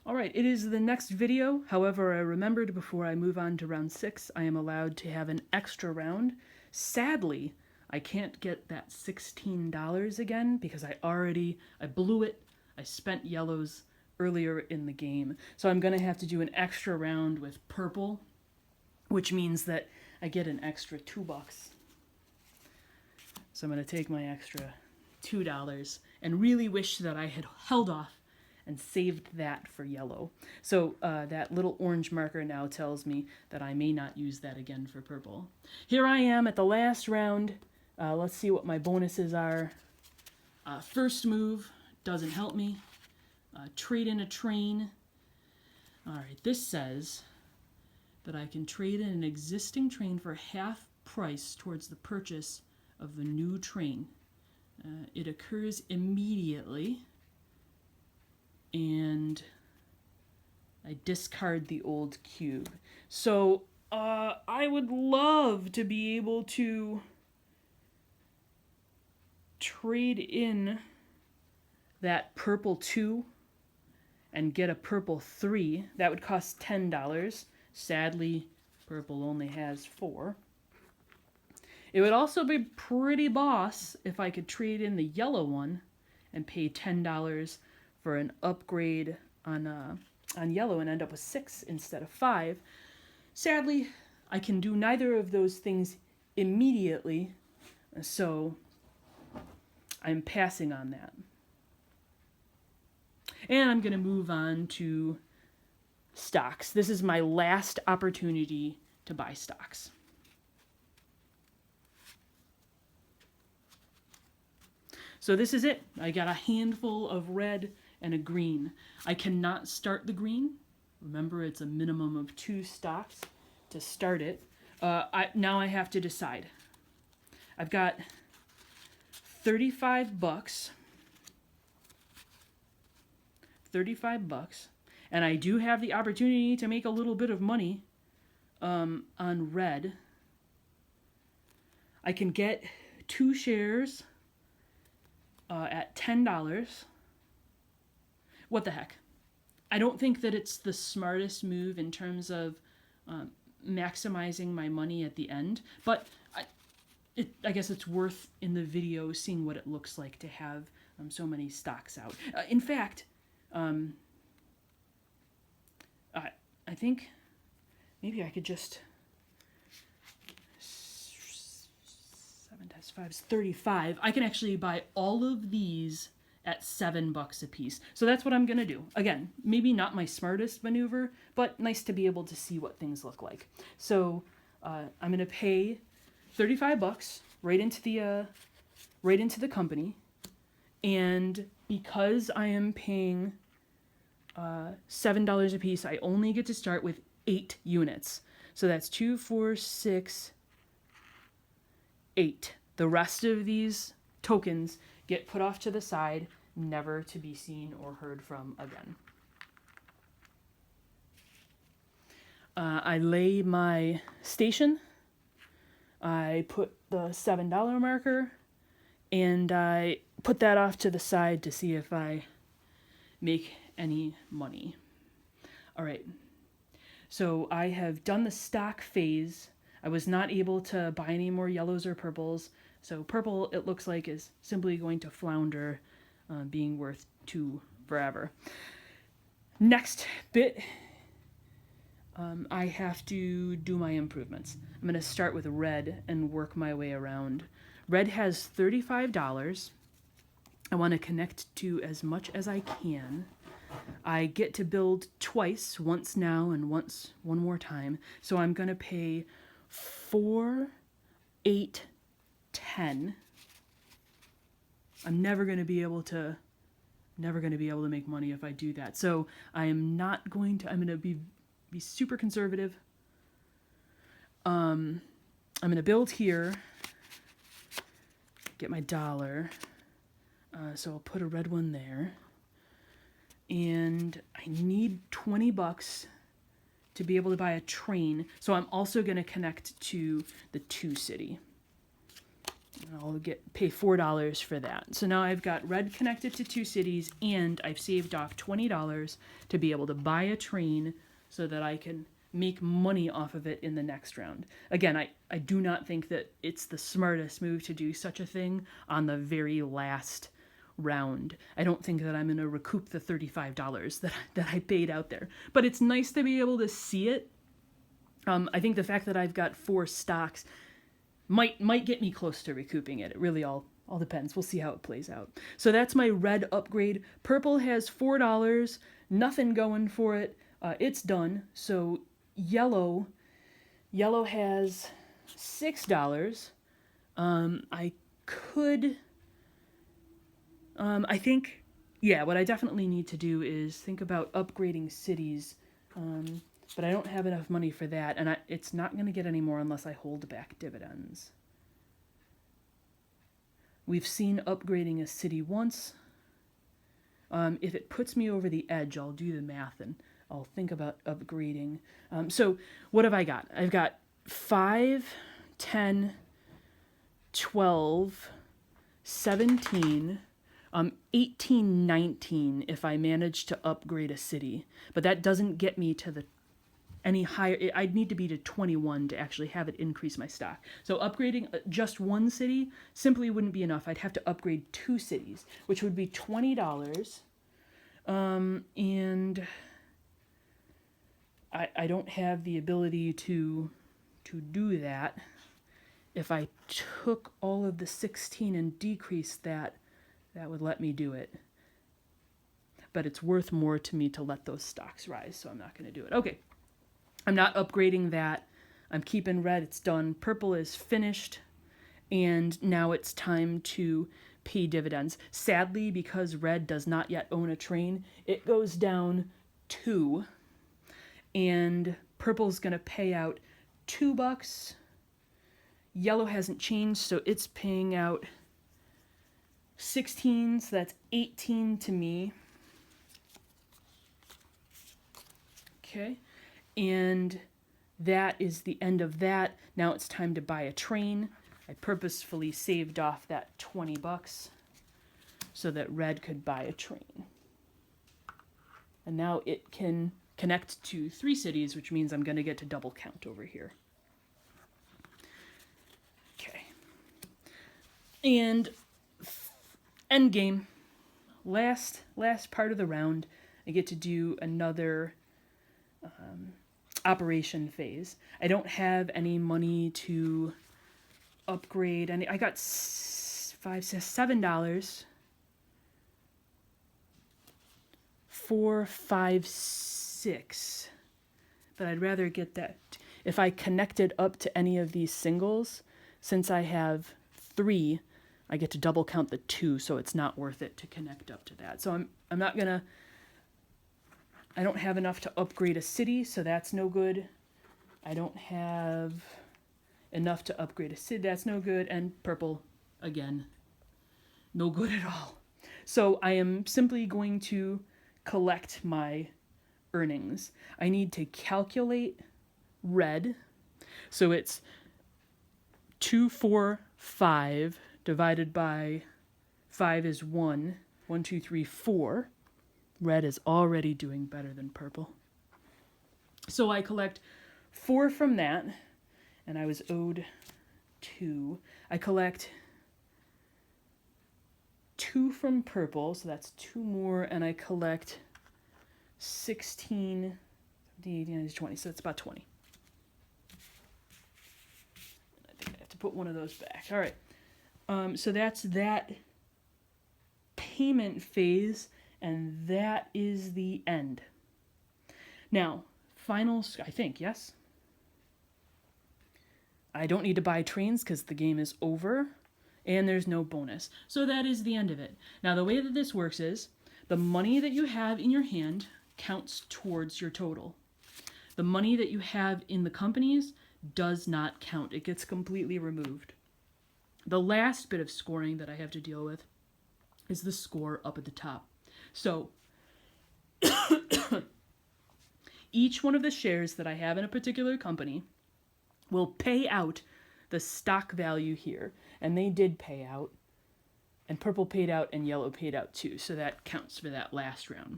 All right, it is the next video. However, I remembered before I move on to round 6, I am allowed to have an extra round. Sadly, I can't get that $16 again because I blew it. I spent yellows earlier in the game. So I'm going to have to do an extra round with purple, which means that I get an extra $2. So I'm going to take my extra $2 and really wish that I had held off and saved that for yellow. So that little orange marker now tells me that I may not use that again for purple. Here I am at the last round. Let's see what my bonuses are. First move doesn't help me. Trade in a train. All right, this says that I can trade in an existing train for half price towards the purchase of the new train. It occurs immediately, and I discard the old cube. So I would love to be able to trade in that purple 2 and get a purple 3. That would cost $10. Sadly, purple only has 4. It would also be pretty boss if I could trade in the yellow one and pay $10 for an upgrade on yellow and end up with 6 instead of 5. Sadly, I can do neither of those things immediately, so I'm passing on that. And I'm going to move on to stocks. This is my last opportunity to buy stocks. So this is it. I got a handful of red and a green. I cannot start the green. Remember, it's a minimum of 2 stocks to start it. Now I have to decide. I've got $35. $35, and I do have the opportunity to make a little bit of money on red. I can get 2 shares at $10. What the heck? I don't think that it's the smartest move in terms of maximizing my money at the end, but I guess it's worth in the video seeing what it looks like to have so many stocks out. In fact, I think maybe I could just 7 times 5 is 35. I can actually buy all of these at $7 a piece. So that's what I'm gonna do. Again, maybe not my smartest maneuver, but nice to be able to see what things look like. So I'm gonna pay $35 right into the company, and because I am paying $7 a piece, I only get to start with 8 units. So that's 2, 4, 6, 8. The rest of these tokens get put off to the side, never to be seen or heard from again. I lay my station. I put the $7 marker, and I put that off to the side to see if I make any money. All right, so I have done the stock phase. I was not able to buy any more yellows or purples, so purple, it looks like, is simply going to flounder, being worth 2 forever. Next bit, I have to do my improvements. I'm going to start with red and work my way around. Red has $35. I want to connect to as much as I can. I get to build twice, once now and one more time. So I'm going to pay 4, 8, 10. I'm never going to be able to make money if I do that. So I'm going to be super conservative. I'm going to build here, get my dollar. So I'll put a red one there. And I need $20 to be able to buy a train. So I'm also going to connect to the 2 city. I'll pay $4 for that. So now I've got red connected to 2 cities, and I've saved off $20 to be able to buy a train so that I can make money off of it in the next round. Again, I do not think that it's the smartest move to do such a thing on the very last round. I don't think that I'm going to recoup the $35 that I paid out there. But it's nice to be able to see it. I think the fact that I've got 4 stocks might get me close to recouping it. It really all depends. We'll see how it plays out. So that's my red upgrade. Purple has $4, nothing going for it. It's done. So yellow has $6. I could, I think, yeah, what I definitely need to do is think about upgrading cities. But I don't have enough money for that, and it's not going to get any more unless I hold back dividends. We've seen upgrading a city once. If it puts me over the edge, I'll do the math and I'll think about upgrading. So what have I got? I've got 5, 10, 12, 17, 18, 19 if I manage to upgrade a city. But that doesn't get me to any higher. I'd need to be to 21 to actually have it increase my stock. So upgrading just one city simply wouldn't be enough. I'd have to upgrade 2 cities, which would be $20. And I don't have the ability to do that. If I took all of the 16 and decreased that would let me do it. But it's worth more to me to let those stocks rise, so I'm not going to do it. Okay. I'm not upgrading that. I'm keeping red. It's done. Purple is finished. And now it's time to pay dividends. Sadly, because red does not yet own a train, it goes down 2. And purple's going to pay out $2. Yellow hasn't changed, so it's paying out 16, so that's 18 to me. Okay. And that is the end of that. Now it's time to buy a train. I purposefully saved off that $20 so that red could buy a train. And now it can connect to 3 cities, which means I'm going to get to double count over here. Okay. And end game. Last part of the round, I get to do another operation phase. I don't have any money to upgrade any. I got $7. 4, 5, 6. But I'd rather get that. If I connected up to any of these singles, since I have 3, I get to double count the 2, so it's not worth it to connect up to that. So I'm not gonna. I don't have enough to upgrade a city, so that's no good. I don't have enough to upgrade a city, that's no good. And purple, again, no good at all. So I am simply going to collect my earnings. I need to calculate red. So it's 2, 4, 5 divided by 5 is 1. 1, 2, 3, 4. Red is already doing better than purple. So I collect 4 from that, and I was owed 2. I collect 2 from purple, so that's 2 more, and I collect 16, 18, 20, so it's about 20. I think I have to put one of those back. All right. So that's that payment phase. And that is the end. Now, finals, I think, yes? I don't need to buy trains because the game is over, and there's no bonus. So that is the end of it. Now, the way that this works is, the money that you have in your hand counts towards your total. The money that you have in the companies does not count. It gets completely removed. The last bit of scoring that I have to deal with is the score up at the top. So, each one of the shares that I have in a particular company will pay out the stock value here. and they did pay out. And purple paid out and yellow paid out too, so that counts for that last round.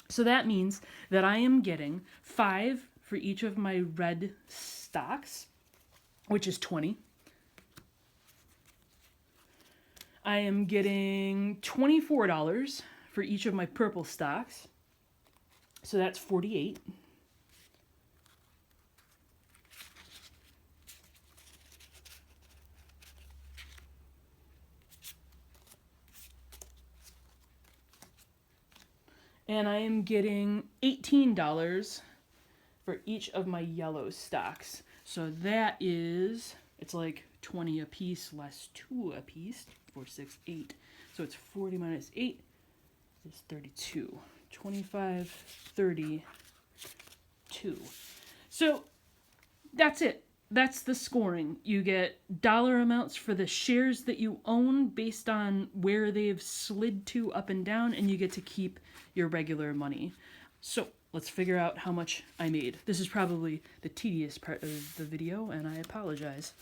So that means that I am getting 5 for each of my red stocks, which is 20. I am getting $24 for each of my purple stocks, so that's 48. And I am getting $18 for each of my yellow stocks. So that is, it's like 20 a piece less 2 a piece. 4, 6, 8. So it's 40 minus 8 is 32. 25, 32. So that's it. That's the scoring. You get dollar amounts for the shares that you own based on where they've slid to up and down, and you get to keep your regular money. So let's figure out how much I made. This is probably the tedious part of the video, and I apologize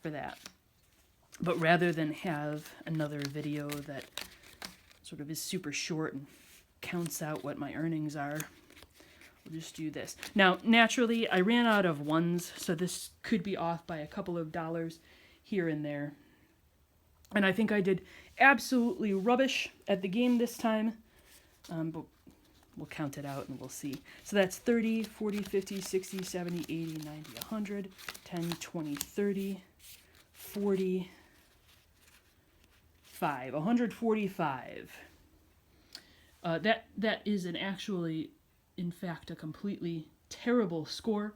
for that. But rather than have another video that sort of is super short and counts out what my earnings are, we'll just do this. Now, naturally, I ran out of ones, so this could be off by a couple of dollars here and there. And I think I did absolutely rubbish at the game this time, but we'll count it out and we'll see. So that's 30, 40, 50, 60, 70, 80, 90, 100, 10, 20, 30, 40, 5, 145. That is an actually, in fact, a completely terrible score.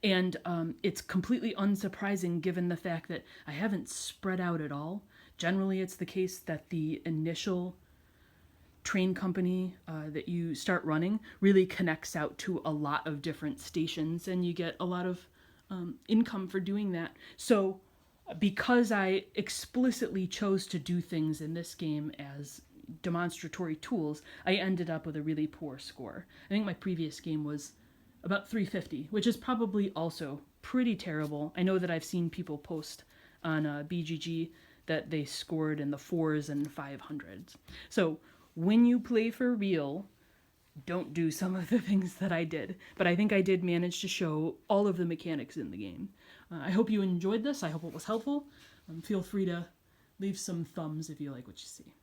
And it's completely unsurprising given the fact that I haven't spread out at all. Generally, it's the case that the initial train company that you start running really connects out to a lot of different stations, and you get a lot of income for doing that. So because I explicitly chose to do things in this game as demonstratory tools, I ended up with a really poor score. I think my previous game was about 350, which is probably also pretty terrible. I know that I've seen people post on BGG that they scored in the 4s and 500s. So when you play for real, don't do some of the things that I did. But I think I did manage to show all of the mechanics in the game. I hope you enjoyed this. I hope it was helpful. Feel free to leave some thumbs if you like what you see.